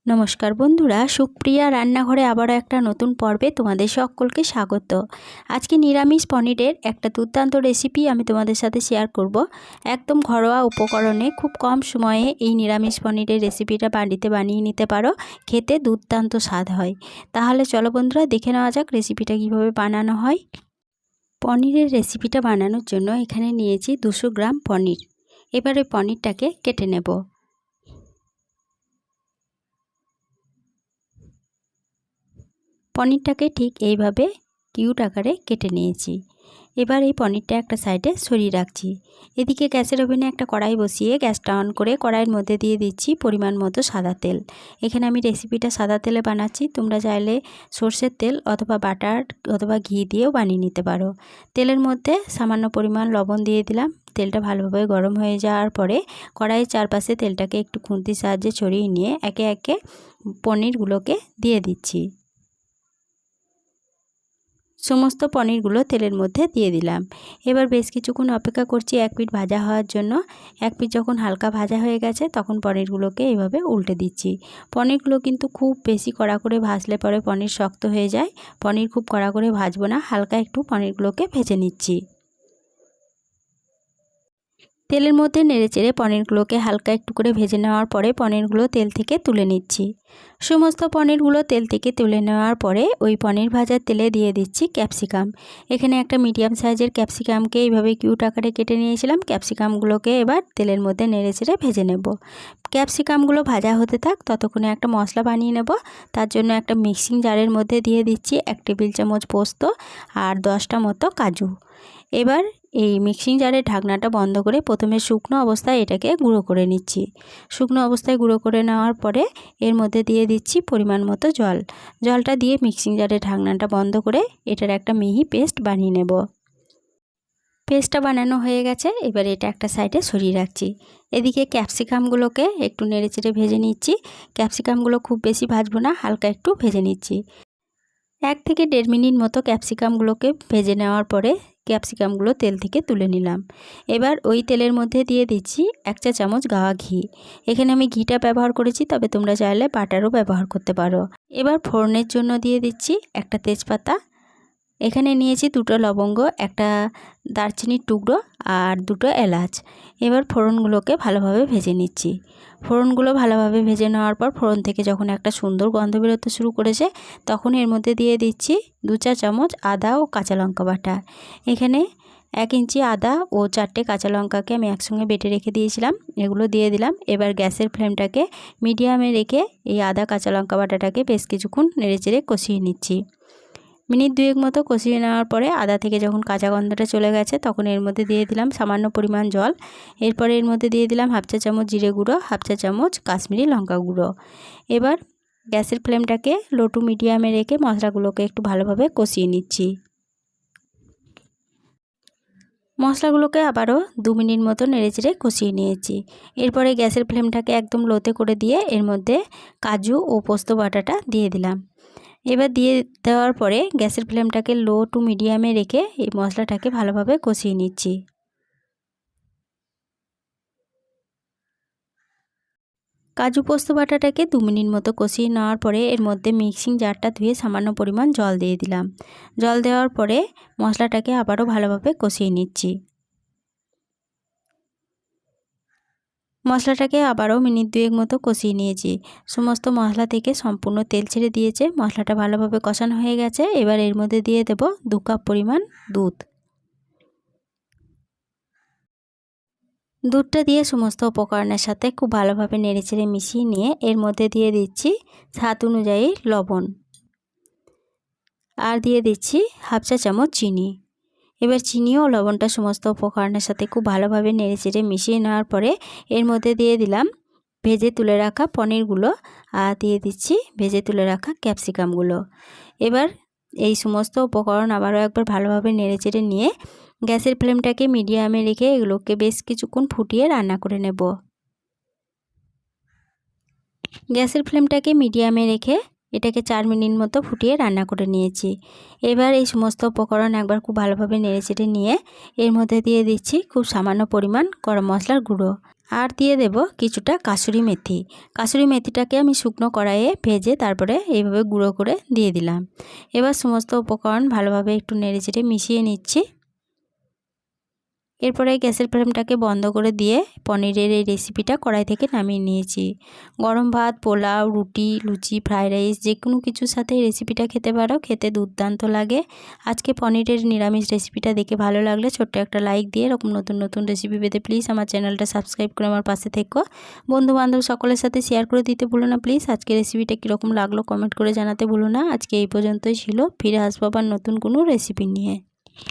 নমস্কার বন্ধুরা, সুপ্রিয়া রান্নাঘরে আবারও একটা নতুন পর্বে তোমাদের সকলকে স্বাগত। আজকে নিরামিষ পনিরের একটা দুর্দান্ত রেসিপি আমি তোমাদের সাথে শেয়ার করব। একদম ঘরোয়া উপকরণে খুব কম সময়ে এই নিরামিষ পনিরের রেসিপিটা বাড়িতে বানিয়ে নিতে পারো, খেতে দুর্দান্ত স্বাদ হয়। তাহলে চলো বন্ধুরা, দেখে নেওয়া যাক রেসিপিটা কীভাবে বানানো হয়। পনিরের রেসিপিটা বানানোর জন্য এখানে নিয়েছি 200 গ্রাম পনির। এবারে পনিরটাকে কেটে নেব। পনিরটাকে ঠিক এইভাবে কিউট আকারে কেটে নিয়েছি। এবার এই পনিরটা একটা সাইডে সরিয়ে রাখছি। এদিকে গ্যাসের ওভেনে একটা কড়াই বসিয়ে গ্যাসটা অন করে কড়াইয়ের মধ্যে দিয়ে দিচ্ছি পরিমাণ মতো সাদা তেল। এখানে আমি রেসিপিটা সাদা তেলে বানাচ্ছি, তোমরা চাইলে সর্ষের তেল অথবা বাটার অথবা ঘি দিয়েও বানিয়ে নিতে পারো। তেলের মধ্যে সামান্য পরিমাণ লবণ দিয়ে দিলাম। তেলটা ভালোভাবে গরম হয়ে যাওয়ার পরে কড়াইয়ের চারপাশে তেলটাকে একটু খুন্তির সাহায্যে ছড়িয়ে নিয়ে একে একে পনিরগুলোকে দিয়ে দিচ্ছি। সমস্ত পনিরগুলো তেলের মধ্যে দিয়ে দিলাম। এবার বেশ কিছুক্ষণ অপেক্ষা করছি এক পিঠ ভাজা হওয়ার জন্য। এক পিঠ যখন হালকা ভাজা হয়ে গেছে তখন পনিরগুলোকে এইভাবে উল্টে দিচ্ছি। পনিরগুলো কিন্তু খুব বেশি কড়া করে ভাজলে পরে পনির শক্ত হয়ে যায়। পনির খুব কড়া করে ভাজবো না, হালকা একটু পনিরগুলোকে ভেজে নিচ্ছি। তেলের মধ্যে নেড়েচেড়ে পনিরগুলোকে হালকা একটু করে ভেজে নেওয়ার পরে পনিরগুলো তেল থেকে তুলে নিচ্ছি। সমস্ত পনিরগুলো তেল থেকে তুলে নেওয়ার পরে ওই পনির ভাজার তেলে দিয়ে দিচ্ছি ক্যাপসিকাম। এখানে একটা মিডিয়াম সাইজের ক্যাপসিকামকে এইভাবে কিউট আকারে কেটে নিয়েছিলাম। ক্যাপসিকামগুলোকে এবার তেলের মধ্যে নেড়েচেড়ে ভেজে নেব। ক্যাপসিকামগুলো ভাজা হতে থাক, ততক্ষণে একটা মশলা বানিয়ে নেব। তার জন্য একটা মিক্সিং জারের মধ্যে দিয়ে দিচ্ছি 1 টেবিল চামচ পোস্ত আর 10টা মতো কাজু। এবার এই মিক্সিং জারের ঢাকনাটা বন্ধ করে প্রথমে শুকনো অবস্থায় এটাকে গুঁড়ো করে নিচ্ছি। শুকনো অবস্থায় গুঁড়ো করে নেওয়ার পরে এর মধ্যে দিয়ে দিচ্ছি পরিমাণ মতো জল। জলটা দিয়ে মিক্সিং জারের ঢাকনাটা বন্ধ করে এটার একটা মিহি পেস্ট বানিয়ে নেব। পেস্টটা বানানো হয়ে গেছে, এবার এটা একটা সাইডে সরিয়ে রাখছি। এদিকে ক্যাপসিকামগুলোকে একটু নেড়েচেড়ে ভেজে নিচ্ছি। ক্যাপসিকামগুলো খুব বেশি ভাজবো না, হালকা একটু ভেজে নিচ্ছি। 1 থেকে 1.5 মিনিট মতো ক্যাপসিকামগুলোকে ভেজে নেওয়ার পরে ক্যাপসিকামগুলো তেল থেকে তুলে নিলাম। এবার ওই তেলের মধ্যে দিয়ে দিচ্ছি 1 চা চামচ গাওয়া ঘি। এখানে আমি ঘিটা ব্যবহার করেছি, তবে তোমরা চাইলে বাটারও ব্যবহার করতে পারো। এবার ফোড়নের জন্য দিয়ে দিচ্ছি একটা তেজপাতা। এখানে নিয়েছি 2টো লবঙ্গ, একটা দারচিনির টুকরো আর 2টো এলাচ। এবার ফোড়নগুলোকে ভালোভাবে ভেজে নিচ্ছি। ফোড়নগুলো ভালোভাবে ভেজে নেওয়ার পর ফোড়ন থেকে যখন একটা সুন্দর গন্ধ বেরোতে শুরু করেছে তখন এর মধ্যে দিয়ে দিচ্ছি 2 চা চামচ আদা ও কাঁচা লঙ্কা বাটা। এখানে 1 ইঞ্চি আদা ও 4টে কাঁচা লঙ্কাকে আমি একসঙ্গে বেটে রেখে দিয়েছিলাম, এগুলো দিয়ে দিলাম। এবার গ্যাসের ফ্লেমটাকে মিডিয়ামে রেখে এই আদা কাঁচা লঙ্কা বাটাটাকে বেশ কিছুক্ষণ নেড়েচেড়ে কষিয়ে নিচ্ছি। মিনিট 2 মতো কষিয়ে নেওয়ার পরে আদা থেকে যখন কাঁচা গন্ধটা চলে গেছে তখন এর মধ্যে দিয়ে দিলাম সামান্য পরিমাণ জল। এরপরে এর মধ্যে দিয়ে দিলাম 1/2 চা চামচ জিরে গুঁড়ো, 1/2 চা চামচ কাশ্মীরি লঙ্কা গুঁড়ো। এবার গ্যাসের ফ্লেমটাকে লো টু মিডিয়ামে রেখে মশলাগুলোকে একটু ভালোভাবে কষিয়ে নিচ্ছি। মশলাগুলোকে আবারও 2 মিনিট মতো নেড়েচেড়ে কষিয়ে নিয়েছি। এরপরে গ্যাসের ফ্লেমটাকে একদম লোতে করে দিয়ে এর মধ্যে কাজু ও পোস্ত বাটাটা দিয়ে দিলাম। এবার দিয়ে দেওয়ার পরে গ্যাসের ফ্লেমটাকে লো টু মিডিয়ামে রেখে এই মশলাটাকে ভালোভাবে কষিয়ে নিচ্ছি। কাজু পোস্ত বাটাটাকে 2 মিনিট মতো কষিয়ে নেওয়ার পরে এর মধ্যে মিক্সিং জারটা ধুয়ে সামান্য পরিমাণ জল দিয়ে দিলাম। জল দেওয়ার পরে মশলাটাকে আবারও ভালোভাবে কষিয়ে নিচ্ছি। মশলাটাকে আবারও মিনিট 2 মতো কষিয়ে নিয়েছি। সমস্ত মশলা থেকে সম্পূর্ণ তেল ছেড়ে দিয়েছে, মশলাটা ভালোভাবে কষানো হয়ে গেছে। এবার এর মধ্যে দিয়ে দেব 2 কাপ পরিমাণ দুধ। দুধটা দিয়ে সমস্ত উপকরণের সাথে খুব ভালোভাবে নেড়েচেড়ে মিশিয়ে নিয়ে এর মধ্যে দিয়ে দিচ্ছি স্বাদ অনুযায়ী লবণ আর দিয়ে দিচ্ছি 1/2 চা চামচ চিনি। এবার চিনি ও লবণটা সমস্ত উপকরণের সাথে খুব ভালোভাবে নেড়েচেড়ে মিশিয়ে নেওয়ার পরে এর মধ্যে দিয়ে দিলাম ভেজে তুলে রাখা পনিরগুলো আর দিয়ে দিচ্ছি ভেজে তুলে রাখা ক্যাপসিকামগুলো। এবার এই সমস্ত উপকরণ আবারও একবার ভালোভাবে নেড়েচেড়ে নিয়ে গ্যাসের ফ্লেমটাকে মিডিয়ামে রেখে এগুলোকে বেশ কিছুক্ষণ ফুটিয়ে রান্না করে নেব। গ্যাসের ফ্লেমটাকে মিডিয়ামে রেখে এটাকে 4 মিনিট মতো ফুটিয়ে রান্না করে নিয়েছি। এবার এই সমস্ত উপকরণ একবার খুব ভালোভাবে নেড়েচেড়ে নিয়ে এর মধ্যে দিয়ে দিচ্ছি খুব সামান্য পরিমাণ গরম মশলার গুঁড়ো আর দিয়ে দেব কিছুটা কাসুরি মেথি। কাসুরি মেথিটাকে আমি শুকনো কড়াইয়ে ভেজে তারপরে এইভাবে গুঁড়ো করে দিয়ে দিলাম। এবার সমস্ত উপকরণ ভালোভাবে একটু নেড়েচেড়ে মিশিয়ে নিচ্ছি। এরপরে গ্যাসের ফ্লেমটাকে বন্ধ করে দিয়ে পনিরের এই রেসিপিটা কড়াই থেকে নামিয়ে নিয়েছি। গরম ভাত, পোলাও, রুটি, লুচি, ফ্রাইড রাইস যে কোনো কিছুর সাথে এই রেসিপিটা খেতে পারো, খেতে দুর্দান্ত লাগে। আজকে পনিরের নিরামিষ রেসিপিটা দেখে ভালো লাগলে ছোট্ট একটা লাইক দিয়ে এরকম নতুন নতুন রেসিপি পেতে প্লিজ আমার চ্যানেলটা সাবস্ক্রাইব করে আমার পাশে থেকো। বন্ধুবান্ধব সকলের সাথে শেয়ার করে দিতে ভুলো না প্লিজ। আজকে রেসিপিটা কীরকম লাগলো কমেন্ট করে জানাতে ভুলো না। আজকে এই পর্যন্তই ছিল, ফিরে আসবো আবার নতুন কোনো রেসিপি নিয়ে।